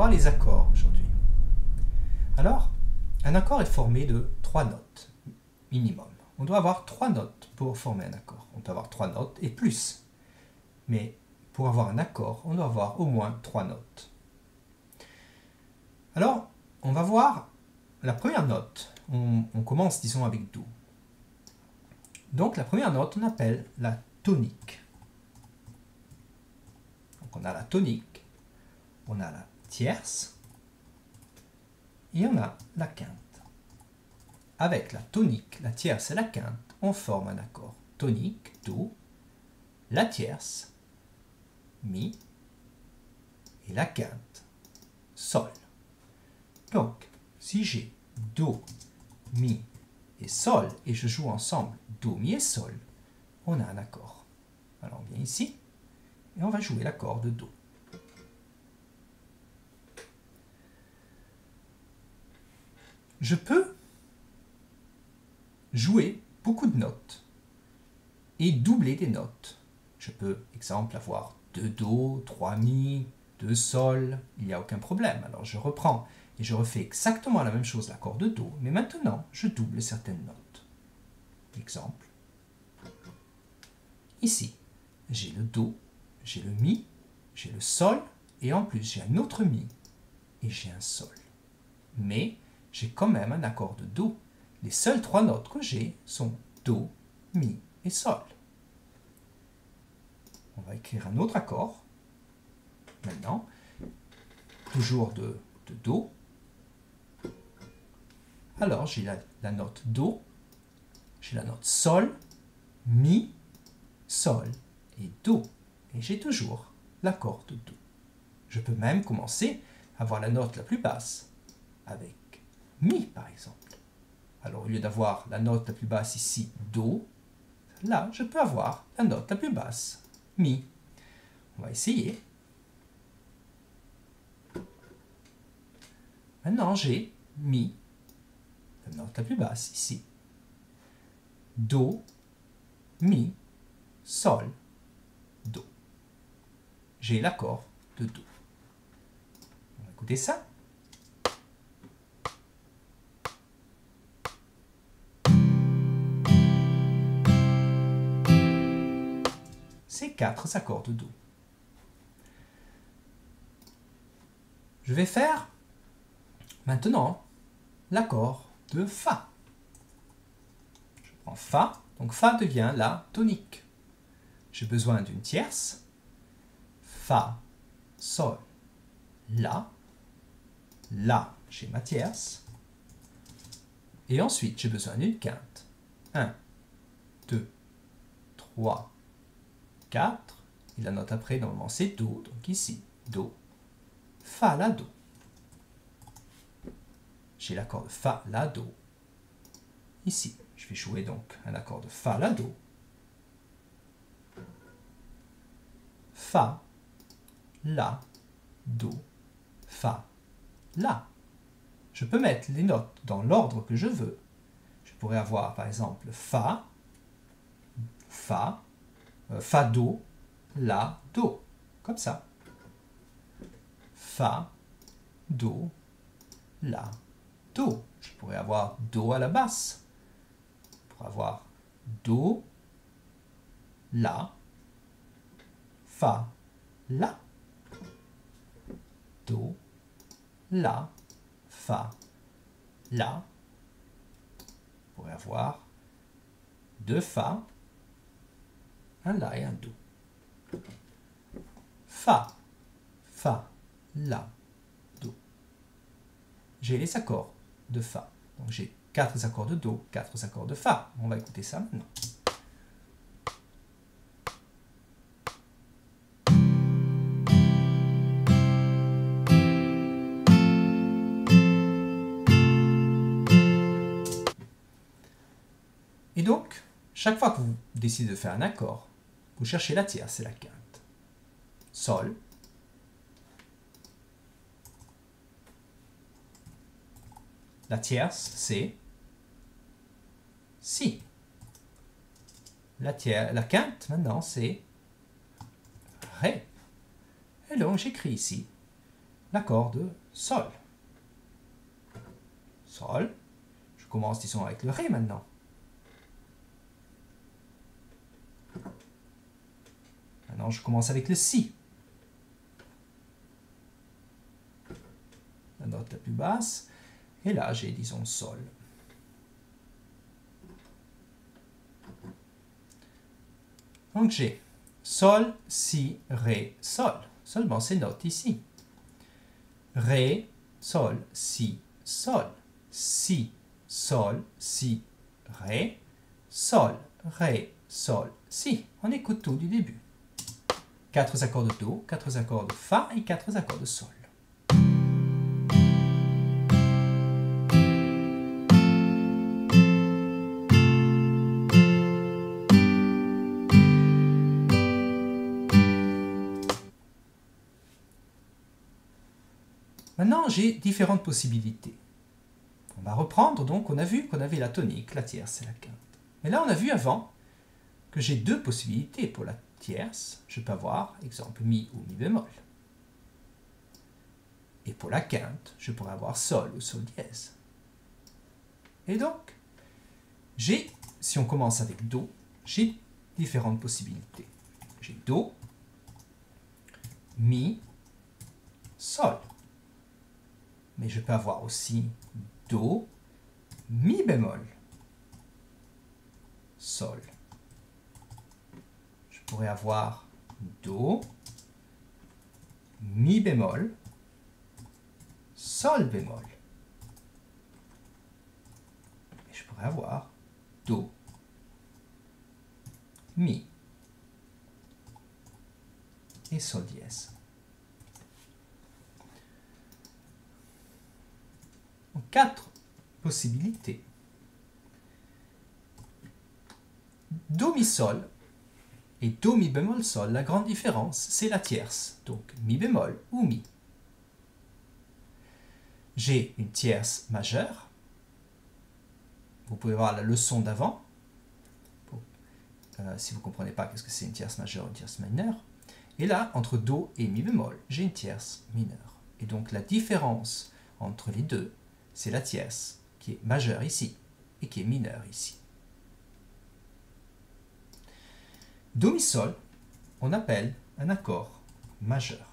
voir les accords aujourd'hui. Alors, un accord est formé de 3 notes minimum. On doit avoir 3 notes pour former un accord. On doit avoir 3 notes et plus. Mais pour avoir un accord, on doit avoir au moins 3 notes. Alors, on va voir la première note. On commence, disons, avec Do. Donc, la première note, on appelle la tonique. Donc, on a la tonique, on a la tierce et on a la quinte. Avec la tonique, la tierce et la quinte, on forme un accord. Tonique, Do, la tierce, Mi, et la quinte, Sol. Donc, si j'ai Do, Mi et Sol, et je joue ensemble Do, Mi et Sol, on a un accord. Alors on vient ici, et on va jouer l'accord de Do. Je peux jouer beaucoup de notes et doubler des notes. Je peux, exemple, avoir 2 Do, 3 Mi, 2 Sol, il n'y a aucun problème. Alors je reprends et je refais exactement la même chose, l'accord de Do, mais maintenant je double certaines notes. Exemple, ici, j'ai le Do, j'ai le Mi, j'ai le Sol, et en plus j'ai un autre Mi, et j'ai un Sol. Mais j'ai quand même un accord de Do. Les seules 3 notes que j'ai sont Do, Mi et Sol. On va écrire un autre accord, maintenant, toujours de Do. Alors j'ai la note Do, j'ai la note Sol, Mi, Sol et Do. Et j'ai toujours l'accord de Do. Je peux même commencer à avoir la note la plus basse avec Mi, par exemple. Alors, au lieu d'avoir la note la plus basse ici, Do, là, je peux avoir la note la plus basse, Mi. On va essayer. Maintenant, j'ai Mi, la note la plus basse ici. Do, Mi, Sol, Do. J'ai l'accord de Do. On va écouter ça. C'est 4 accords de Do. Je vais faire maintenant l'accord de Fa. Je prends Fa, donc Fa devient la tonique. J'ai besoin d'une tierce. Fa, Sol, La. La, j'ai ma tierce. Et ensuite, j'ai besoin d'une quinte. 1, 2, 3, 4. Et la note après, normalement, c'est Do. Donc ici, Do. Fa, La, Do. J'ai l'accord de Fa, La, Do. Ici, je vais jouer donc un accord de Fa, La, Do. Fa, La, Do, Fa, La. Je peux mettre les notes dans l'ordre que je veux. Je pourrais avoir par exemple Fa, Fa, Fa, Do, La, Do. Comme ça. Fa, Do, La, Do. Je pourrais avoir Do à la basse. Je pourrais avoir Do, La, Fa, La. Do, La, Fa, La. On pourrait avoir 2 Fa, un La et un Do. Fa, Fa, La, Do. J'ai les accords de Fa. Donc j'ai 4 accords de Do, 4 accords de Fa. On va écouter ça maintenant. Et donc, chaque fois que vous décidez de faire un accord, vous cherchez la tierce et la quinte. Sol. La tierce, c'est Si. La quinte, maintenant, c'est Ré. Et donc, j'écris ici l'accord de Sol. Sol. Je commence, disons, avec le Ré maintenant. Maintenant, je commence avec le Si. La note la plus basse. Et là, j'ai, disons, Sol. Donc, j'ai Sol, Si, Ré, Sol. Seulement ces notes ici. Ré, Sol, Si, Sol. Si, Sol, Si, Ré. Sol, Ré, Sol, Si. On écoute tout du début. 4 accords de Do, 4 accords de Fa et 4 accords de Sol. Maintenant, j'ai différentes possibilités. On va reprendre, donc, on a vu qu'on avait la tonique, la tierce et la quinte. Mais là, on a vu avant que j'ai deux possibilités. Pour la tierce, je peux avoir, exemple, Mi ou Mi bémol. Et pour la quinte, je pourrais avoir Sol ou Sol dièse. Et donc, si on commence avec Do, j'ai différentes possibilités. J'ai Do, Mi, Sol. Mais je peux avoir aussi Do, Mi bémol, Sol. Je pourrais avoir Do, Mi bémol, Sol bémol. Et je pourrais avoir Do, Mi et Sol dièse. Donc, 4 possibilités. Do, Mi, Sol et Do, Mi bémol, Sol, la grande différence, c'est la tierce. Donc, Mi bémol ou Mi. J'ai une tierce majeure. Vous pouvez voir la leçon d'avant. Si vous ne comprenez pas qu'est-ce que c'est une tierce majeure ou une tierce mineure. Et là, entre Do et Mi bémol, j'ai une tierce mineure. Et donc, la différence entre les deux, c'est la tierce qui est majeure ici et qui est mineure ici. Do, Mi, Sol, on appelle un accord majeur.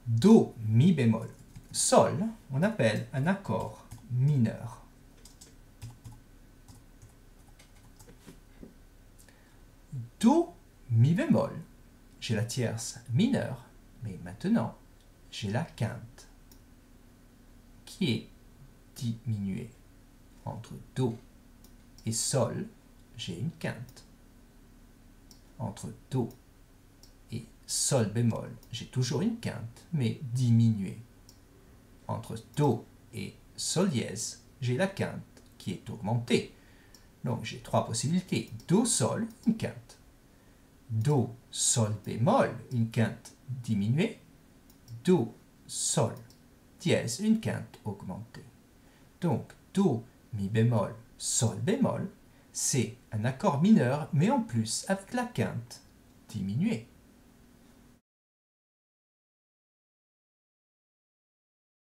Do, Mi bémol, Sol, on appelle un accord mineur. Do, Mi bémol, j'ai la tierce mineure, mais maintenant, j'ai la quinte qui est diminuée. Entre Do et Sol, j'ai une quinte. Entre Do et Sol bémol, j'ai toujours une quinte, mais diminuée. Entre Do et Sol dièse, j'ai la quinte qui est augmentée. Donc j'ai 3 possibilités. Do, Sol, une quinte. Do, Sol bémol, une quinte diminuée. Do, Sol dièse, une quinte augmentée. Donc Do, Mi bémol, Sol bémol, c'est un accord mineur, mais en plus avec la quinte diminuée.